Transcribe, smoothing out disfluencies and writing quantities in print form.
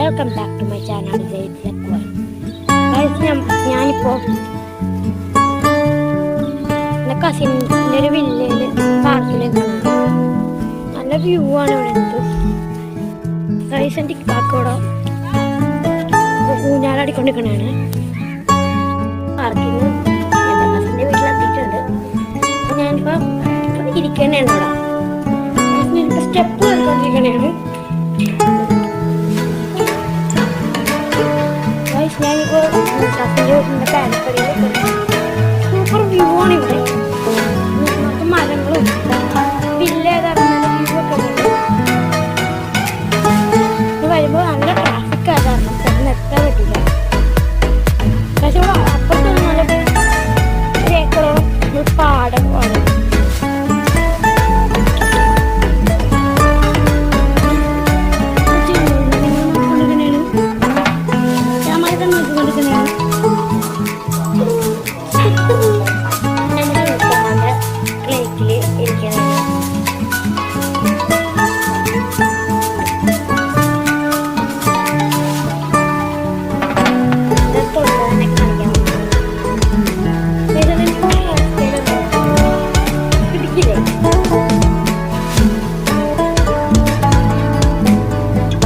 Welcome back to my channel ഞാനിപ്പോൾ എൻ്റെ കസിൻ്റെ ഒരു വില്ലയിൽ പാർക്കിലേക്കാണ്. നല്ല വ്യൂ ആണ് ഇവിടെ നിന്ന്. റൈസൻ്റെ കാക്കോടെ ഊഞ്ഞാലാടിക്കൊണ്ടിരിക്കണാണ്. പാർക്കിൽ നിന്ന് എൻ്റെ കസിൻ്റെ വീട്ടിലെത്തിയിട്ടുണ്ട്. അപ്പോൾ ഞാനിപ്പോൾ ഇരിക്കണേണ് അവിടെ. ഞാനിപ്പോൾ സ്റ്റെപ്പ് കയറിക്കൊണ്ടിരിക്കണേണ്. ഞാനിപ്പോൾ കസിൻ്റെ വീട്ടിൻ്റെ പാലപ്പടിയിൽ